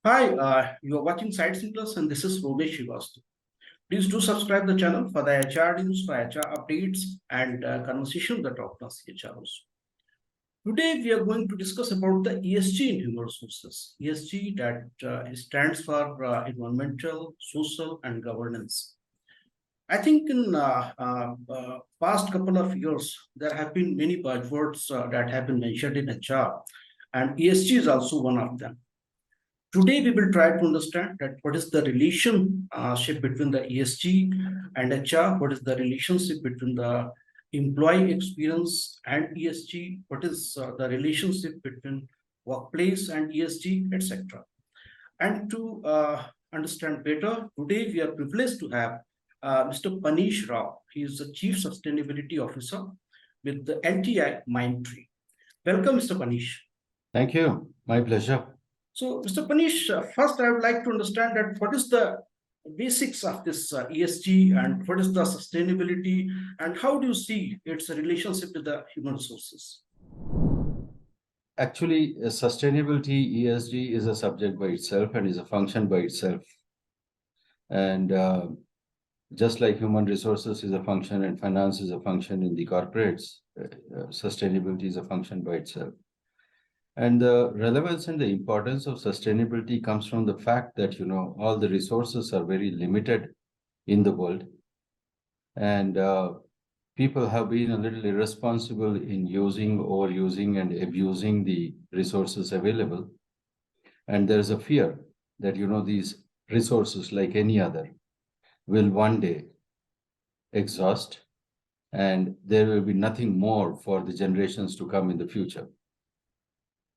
Hi, you are watching SightsIn Plus, and this is Romesh Shivastu. Please do subscribe the channel for the HR news, for HR updates, and conversation with the top class CHROs. Today, we are going to discuss about the ESG in human resources. ESG that stands for environmental, social, and governance. I think in past couple of years, there have been many buzzwords that have been mentioned in HR, and ESG is also one of them. Today, we will try to understand that what is the relationship between the ESG and HR, what is the relationship between the employee experience and ESG, what is the relationship between workplace and ESG, etc. And to understand better, today we are privileged to have Mr. Paneesh Rao. He is the Chief Sustainability Officer with the LTIMindtree. Welcome, Mr. Paneesh. Thank you. My pleasure. So, Mr. Paneesh, first I would like to understand that what is the basics of this ESG and what is the sustainability and how do you see its relationship with the human resources? Actually, sustainability, ESG, is a subject by itself and is a function by itself. And just like human resources is a function and finance is a function in the corporates, sustainability is a function by itself. And the relevance and the importance of sustainability comes from the fact that, all the resources are very limited in the world. And people have been a little irresponsible in using, overusing, and abusing the resources available. And there's a fear that, these resources, like any other, will one day exhaust, and there will be nothing more for the generations to come in the future.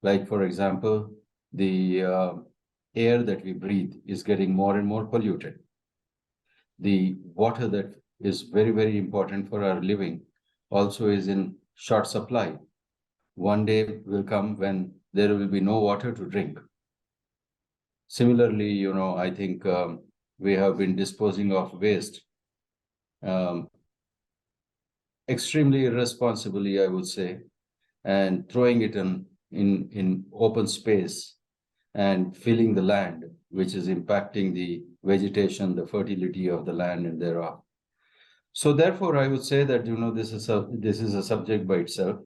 Like, for example, the air that we breathe is getting more and more polluted. The water that is very, very important for our living also is in short supply. One day will come when there will be no water to drink. Similarly, I think we have been disposing of waste extremely irresponsibly, I would say, and throwing it in open space and filling the land, which is impacting the vegetation, the fertility of the land and thereof. So therefore, I would say that, this is a subject by itself,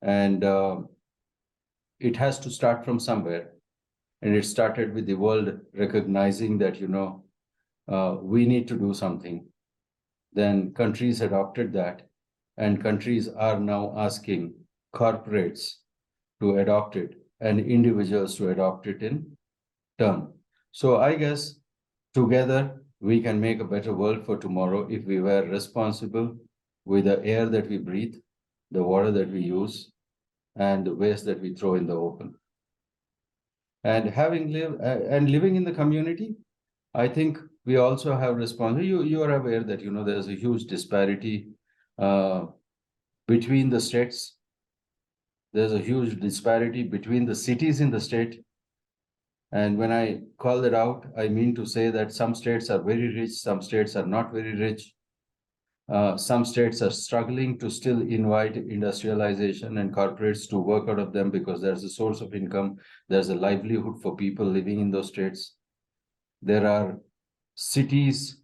and it has to start from somewhere. And it started with the world recognizing that, we need to do something. Then countries adopted that, and countries are now asking corporates to adopt it and individuals to adopt it in turn. So I guess together we can make a better world for tomorrow if we were responsible with the air that we breathe, the water that we use, and the waste that we throw in the open. And living in the community, I think we also have responsibility. You are aware that, there's a huge disparity between the states. There's a huge disparity between the cities in the state. And when I call it out, I mean to say that some states are very rich, some states are not very rich. Some states are struggling to still invite industrialization and corporates to work out of them because there's a source of income, there's a livelihood for people living in those states. There are cities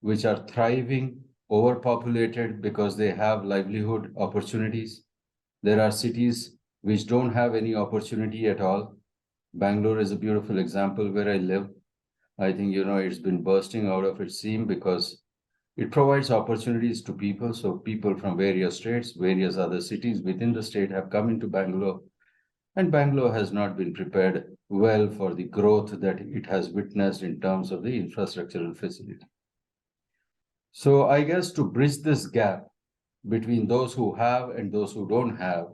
which are thriving, overpopulated because they have livelihood opportunities. There are cities which don't have any opportunity at all. Bangalore is a beautiful example where I live. I think, it's been bursting out of its seam because it provides opportunities to people. So people from various states, various other cities within the state have come into Bangalore. And Bangalore has not been prepared well for the growth that it has witnessed in terms of the infrastructural facility. So I guess to bridge this gap between those who have and those who don't have,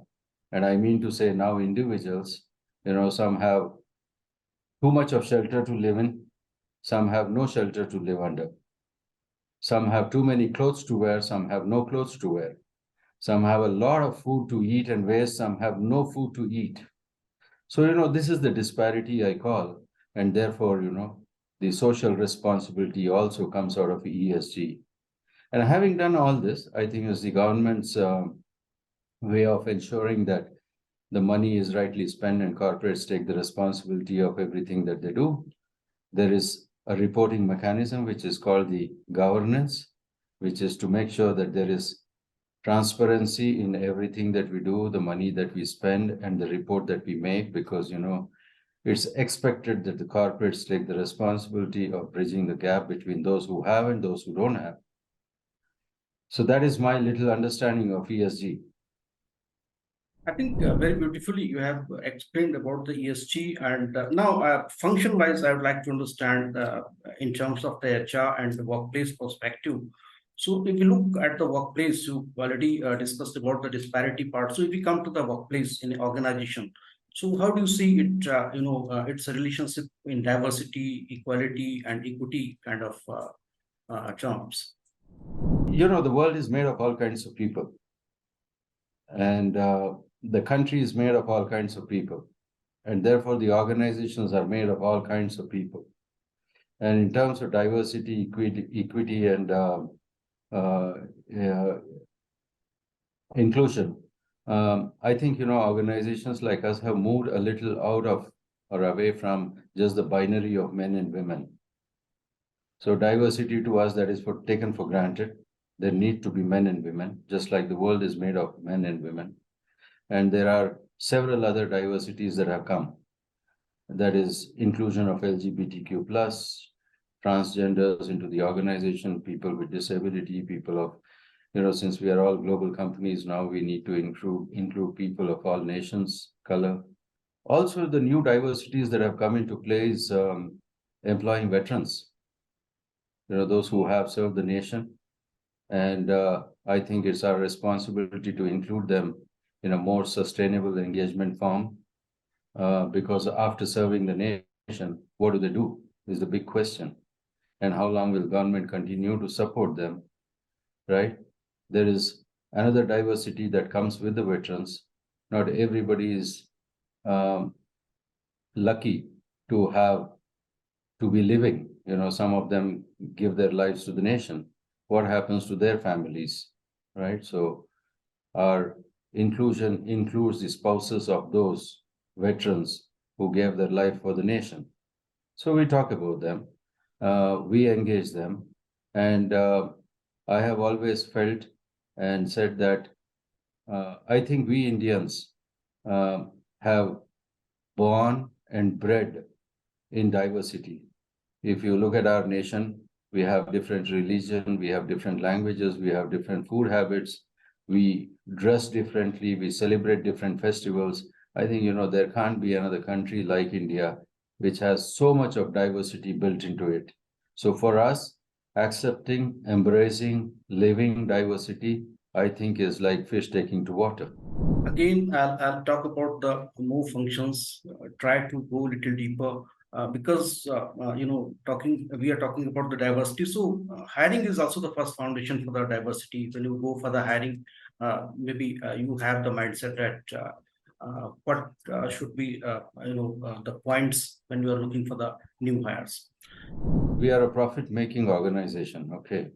and I mean to say now individuals, some have too much of shelter to live in, some have no shelter to live under. Some have too many clothes to wear, some have no clothes to wear. Some have a lot of food to eat and waste, some have no food to eat. So, this is the disparity I call, and therefore, the social responsibility also comes out of ESG. And having done all this, I think is the government's way of ensuring that the money is rightly spent and corporates take the responsibility of everything that they do. There is a reporting mechanism, which is called the governance, which is to make sure that there is transparency in everything that we do, the money that we spend, and the report that we make, because, it's expected that the corporates take the responsibility of bridging the gap between those who have and those who don't have. So that is my little understanding of ESG. I think very beautifully you have explained about the ESG, and now function-wise, I would like to understand in terms of the HR and the workplace perspective. So if you look at the workplace, you already discussed about the disparity part. So if we come to the workplace in an organization, so how do you see it? Its a relationship in diversity, equality, and equity kind of terms. The world is made of all kinds of people, and the country is made of all kinds of people, and therefore the organizations are made of all kinds of people. And in terms of diversity, equity, and inclusion, I think organizations like us have moved a little out of or away from just the binary of men and women. So diversity to us, that is taken for granted. There need to be men and women, just like the world is made of men and women. And there are several other diversities that have come. That is inclusion of LGBTQ plus, transgenders into the organization, people with disability, people of, since we are all global companies now, we need to include people of all nations, color. Also, the new diversities that have come into play is employing veterans, those who have served the nation. And I think it's our responsibility to include them in a more sustainable engagement form, because after serving the nation, what do they do is the big question. And how long will government continue to support them, right? There is another diversity that comes with the veterans. Not everybody is lucky to be living. Some of them give their lives to the nation. What happens to their families, right? So our inclusion includes the spouses of those veterans who gave their life for the nation. So we talk about them, we engage them, and I have always felt and said that I think we Indians have born and bred in diversity. If you look at our nation, we have different religion, we have different languages, we have different food habits, we dress differently, we celebrate different festivals. I think, there can't be another country like India which has so much of diversity built into it. So for us, accepting, embracing, living diversity, I think is like fish taking to water. Again, I'll talk about the more functions, try to go a little deeper because we are talking about the diversity. So hiring is also the first foundation for the diversity. When you go for the hiring, maybe you have the mindset that what should be the points when you are looking for the new hires. We are a profit-making organization, okay?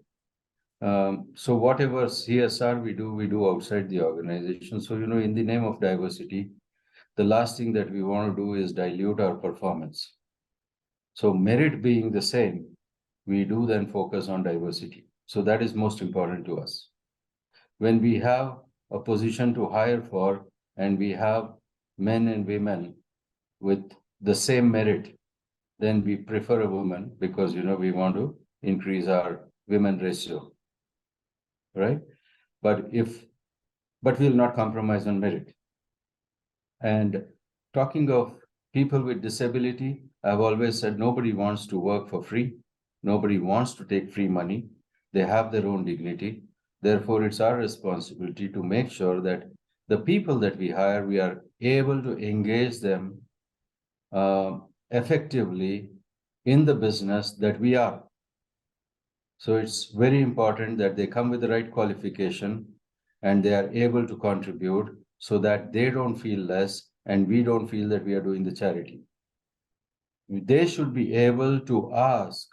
So whatever CSR we do outside the organization. So, in the name of diversity, the last thing that we want to do is dilute our performance. So merit being the same, we do then focus on diversity. So that is most important to us. When we have a position to hire for, and we have men and women with the same merit, then we prefer a woman because, we want to increase our women ratio, right? But we'll not compromise on merit. And talking of people with disability, I've always said nobody wants to work for free. Nobody wants to take free money. They have their own dignity. Therefore, it's our responsibility to make sure that the people that we hire, we are able to engage them effectively in the business that we are. So it's very important that they come with the right qualification and they are able to contribute so that they don't feel less and we don't feel that we are doing the charity. They should be able to ask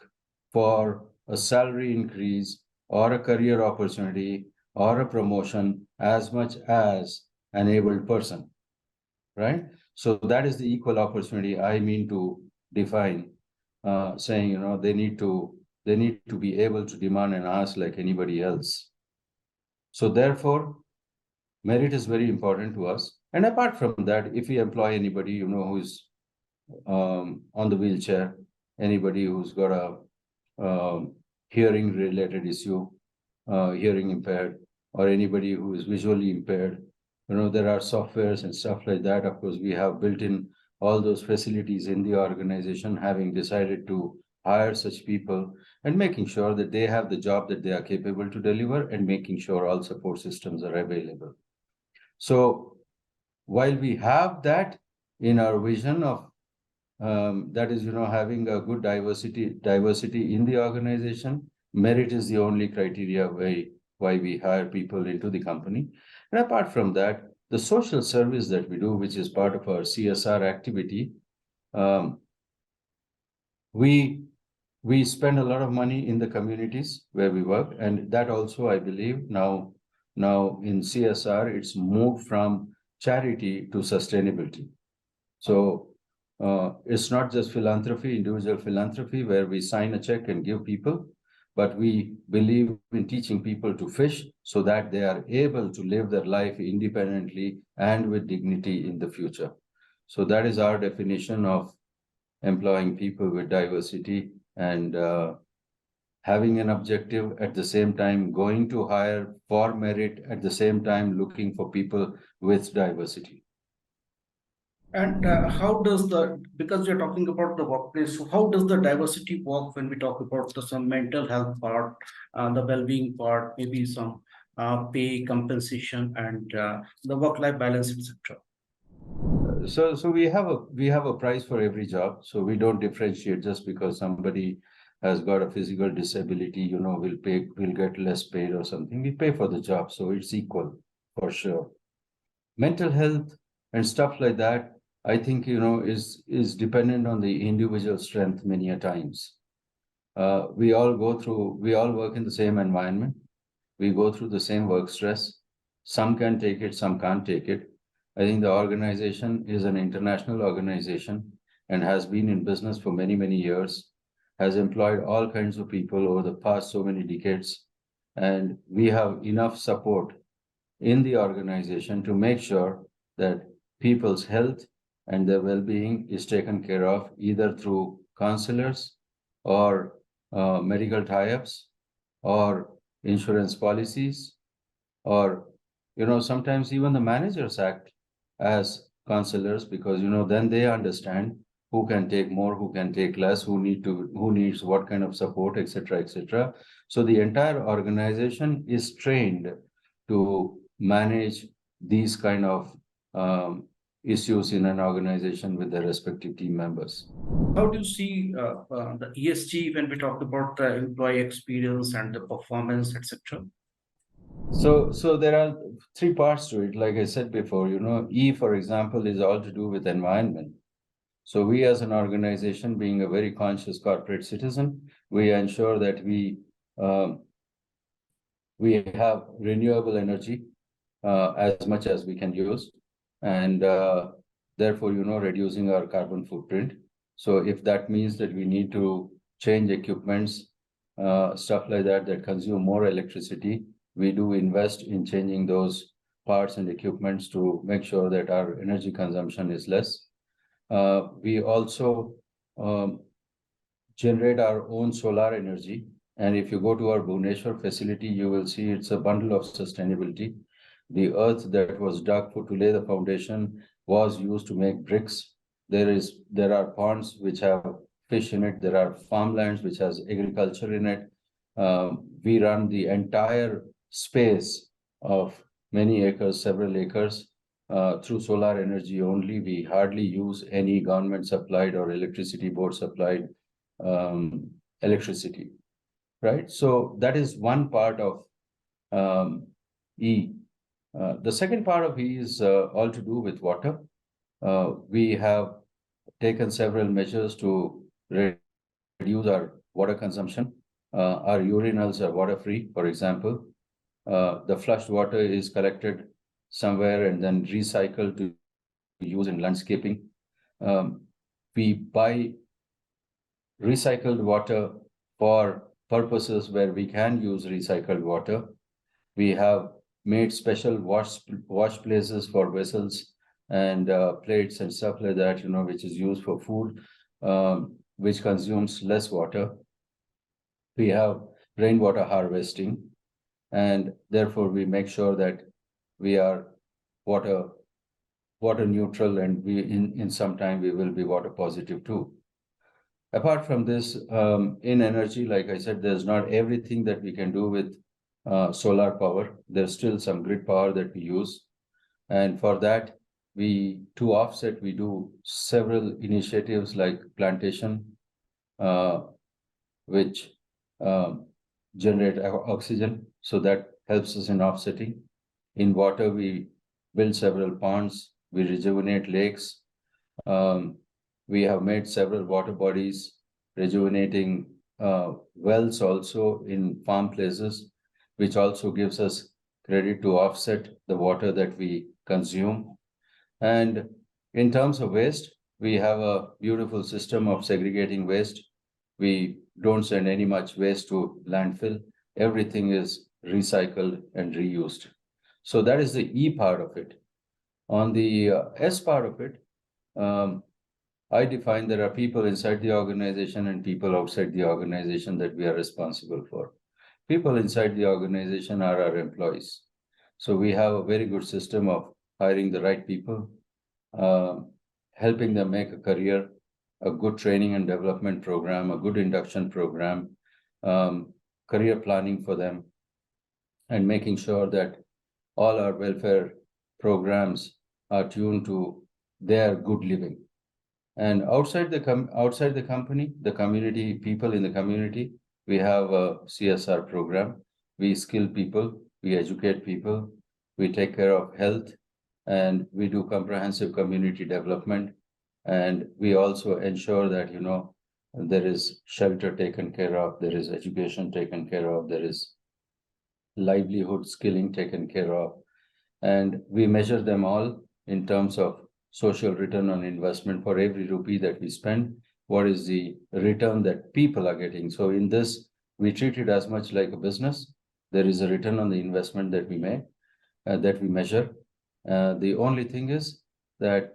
for a salary increase or a career opportunity or a promotion as much as an able person. right? So that is the equal opportunity I mean to define, saying, you know, they need to be able to demand and ask like anybody else. So therefore, merit is very important to us. And apart from that, if we employ anybody, you know, who's on the wheelchair, anybody who's got a hearing related issue, hearing impaired, or anybody who is visually impaired, you know, there are softwares and stuff like that. Of course, we have built in all those facilities in the organization, having decided to hire such people and making sure that they have the job that they are capable to deliver, and making sure all support systems are available. So while we have that in our vision of that is, you know, having a good diversity in the organization, merit is the only criteria why we hire people into the company. And apart from that, the social service that we do, which is part of our CSR activity, um, we spend a lot of money in the communities where we work, and that also, I believe, now in CSR, it's moved from charity to sustainability. So it's not just philanthropy, individual philanthropy, where we sign a check and give people, but we believe in teaching people to fish so that they are able to live their life independently and with dignity in the future. So that is our definition of employing people with diversity, and having an objective, at the same time going to hire for merit, at the same time looking for people with diversity. And how does because you're talking about the workplace, so how does the diversity work when we talk about some mental health part, the well-being part, maybe some pay, compensation, and the work-life balance, etc.? So we have a price for every job. So we don't differentiate just because somebody has got a physical disability, you know, will get less paid or something. We pay for the job, so it's equal for sure. Mental health and stuff like that, I think, you know, is dependent on the individual strength many a times. We all work in the same environment. We go through the same work stress. Some can take it, some can't take it. I think the organization is an international organization and has been in business for many, many years, has employed all kinds of people over the past so many decades. And we have enough support in the organization to make sure that people's health and their well-being is taken care of either through counselors or medical tie-ups or insurance policies, or, you know, sometimes even the managers act as counselors, because, you know, then they understand who can take more, who can take less, who needs what kind of support, etc., etc. So the entire organization is trained to manage these kind of issues in an organization with their respective team members. How do you see the ESG when we talk about the employee experience and the performance, etc.? So there are three parts to it. Like I said before, you know, E, for example, is all to do with environment. So we as an organization, being a very conscious corporate citizen, we ensure that we have renewable energy as much as we can use, and therefore, you know, reducing our carbon footprint. So if that means that we need to change equipments, stuff like that consume more electricity, we do invest in changing those parts and equipments to make sure that our energy consumption is less. We also generate our own solar energy. And if you go to our Bhubaneswar facility, you will see it's a bundle of sustainability. The earth that was dug to lay the foundation was used to make bricks. There are ponds which have fish in it. There are farmlands which has agriculture in it. We run the entire space of many acres, several acres, through solar energy only. We hardly use any government supplied or electricity board supplied electricity, right? So that is one part of E. The second part of E is all to do with water. We have taken several measures to reduce our water consumption. Our urinals are water-free, for example. The flushed water is collected somewhere and then recycled to use in landscaping. We buy recycled water for purposes where we can use recycled water. We have made special wash places for vessels and plates and stuff like that, which is used for food, which consumes less water. We have rainwater harvesting, and therefore we make sure that we are water neutral, and we in some time we will be water positive too. Apart from this, in energy, like I said, there's not everything that we can do with solar power. There's still some grid power that we use. And for that, to offset, we do several initiatives like plantation, which generate oxygen. So that helps us in offsetting. In water, we build several ponds, we rejuvenate lakes. We have made several water bodies, rejuvenating wells also in farm places, which also gives us credit to offset the water that we consume. And in terms of waste, we have a beautiful system of segregating waste. We don't send any much waste to landfill. Everything is recycled and reused. So that is the E part of it. On the S part of it, I define there are people inside the organization and people outside the organization that we are responsible for. People inside the organization are our employees. So we have a very good system of hiring the right people, helping them make a career, a good training and development program, a good induction program, career planning for them, and making sure that all our welfare programs are tuned to their good living. And outside the company, the community, people in the community, we have a CSR program. We skill people, we educate people, we take care of health, and we do comprehensive community development. And we also ensure that, there is shelter taken care of, there is education taken care of, there is livelihood skilling taken care of. And we measure them all in terms of social return on investment. For every rupee that we spend, what is the return that people are getting? So in this, we treat it as much like a business. There is a return on the investment that we make, that we measure. The only thing is that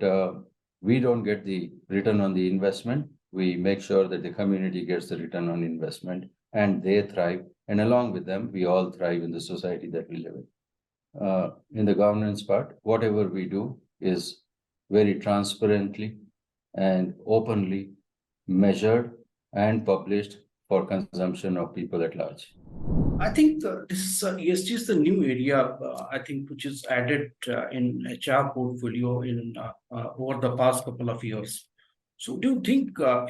we don't get the return on the investment. We make sure that the community gets the return on investment and they thrive. And along with them, we all thrive in the society that we live in. In the governance part, whatever we do is very transparently and openly measured and published for consumption of people at large. I think this ESG is the new area, I think, which is added in HR portfolio in over the past couple of years. So do you think a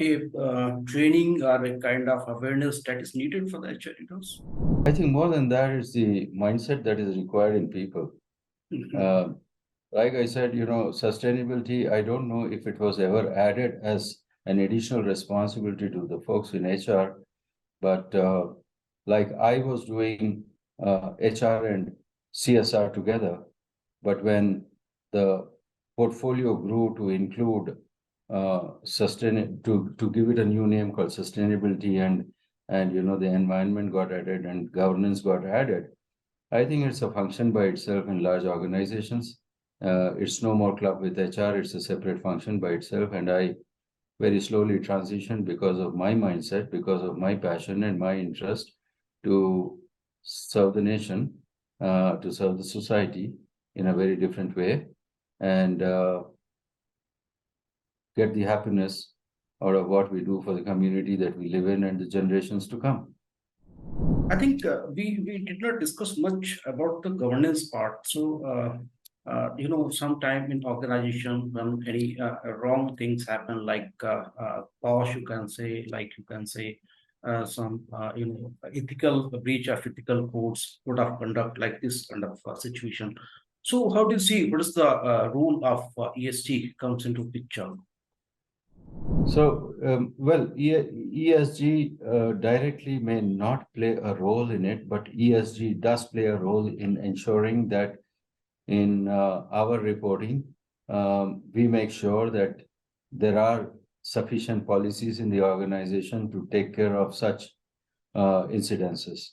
training or a kind of awareness that is needed for the HR leaders? I think more than that is the mindset that is required in people. Like I said, sustainability, I don't know if it was ever added as an additional responsibility to the folks in HR, but like I was doing HR and CSR together, but when the portfolio grew to include to give it a new name called sustainability, and the environment got added and governance got added, I think it's a function by itself in large organizations. It's no more club with HR, it's a separate function by itself. And I very slowly transitioned because of my mindset, because of my passion and my interest to serve the nation, to serve the society in a very different way, and get the happiness out of what we do for the community that we live in and the generations to come. I think we did not discuss much about the governance part. So, sometime in organization when any wrong things happen, like POSH, you can say, some ethical breach of ethical code of conduct, like this kind of situation. So, how do you see what is the role of ESG comes into picture? So, ESG directly may not play a role in it, but ESG does play a role in ensuring that in our reporting, we make sure that there are sufficient policies in the organization to take care of such incidences.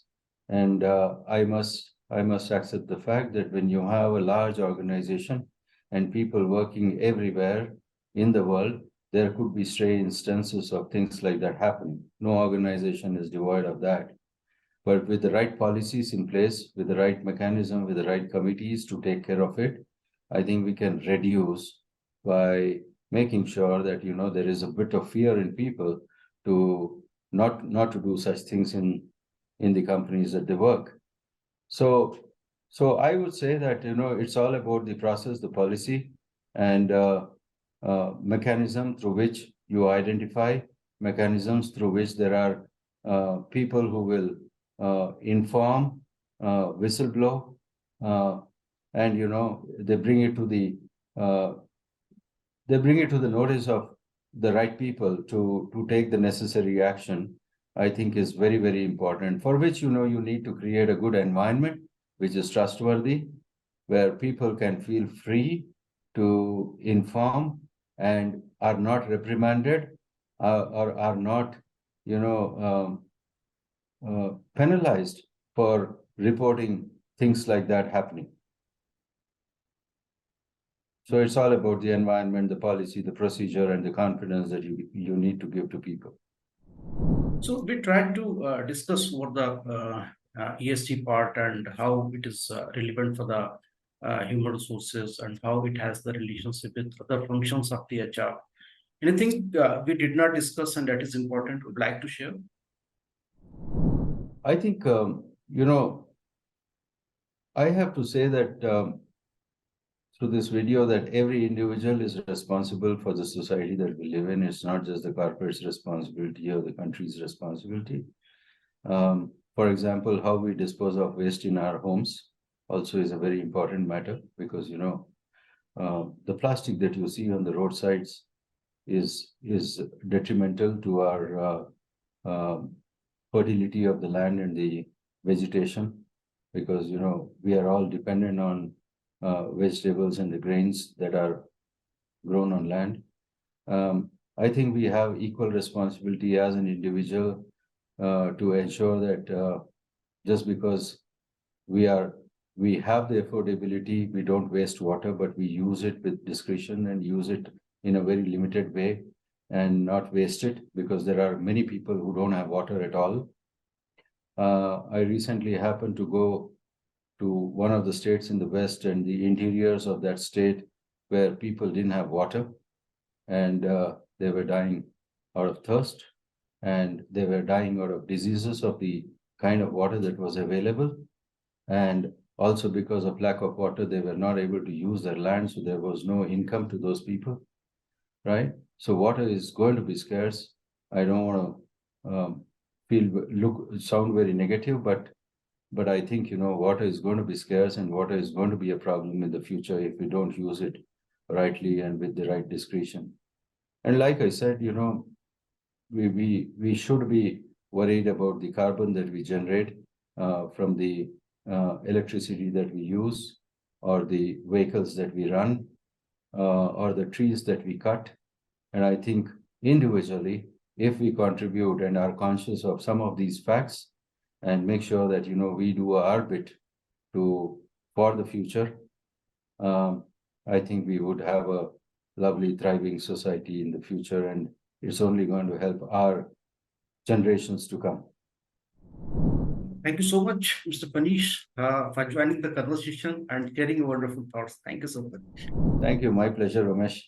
And I must accept the fact that when you have a large organization and people working everywhere in the world, there could be stray instances of things like that happening. No organization is devoid of that. But with the right policies in place, with the right mechanism, with the right committees to take care of it, I think we can reduce by making sure that, you know, there is a bit of fear in people to not to do such things in the companies that they work. So I would say that, you know, it's all about the process, the policy, and mechanism through which you identify, mechanisms through which there are people who will inform, whistleblow, and, you know, they bring it to the notice of the right people to take the necessary action. I think is very, very important, for which, you know, you need to create a good environment which is trustworthy, where people can feel free to inform and are not reprimanded or are not, you know, penalized for reporting things like that happening. So it's all about the environment, the policy, the procedure, and the confidence that you need to give to people. So we tried to discuss what the ESG part and how it is relevant for the human resources and how it has the relationship with other functions of the HR. Anything we did not discuss and that is important, would like to share? I think, you know, I have to say that through this video that every individual is responsible for the society that we live in. It's not just the corporate's responsibility or the country's responsibility. For example, how we dispose of waste in our homes also is a very important matter, because, you know, the plastic that you see on the roadsides is detrimental to our fertility of the land and the vegetation, because, you know, we are all dependent on vegetables and the grains that are grown on land. I think we have equal responsibility as an individual to ensure that just because we have the affordability, we don't waste water, but we use it with discretion and use it in a very limited way and not waste it, because there are many people who don't have water at all. I recently happened to go to one of the states in the West and the interiors of that state where people didn't have water, and they were dying out of thirst, and they were dying out of diseases of the kind of water that was available. And also because of lack of water, they were not able to use their land, so there was no income to those people, right? So water is going to be scarce. I don't want to sound very negative, but I think, you know, water is going to be scarce, and water is going to be a problem in the future if we don't use it rightly and with the right discretion. And like I said, you know, we should be worried about the carbon that we generate from the electricity that we use, or the vehicles that we run, or the trees that we cut. And I think individually, if we contribute and are conscious of some of these facts and make sure that, you know, we do our bit for the future, I think we would have a lovely, thriving society in the future, and it's only going to help our generations to come. Thank you so much, Mr. Paneesh, for joining the conversation and sharing your wonderful thoughts. Thank you so much. Thank you. My pleasure, Ramesh.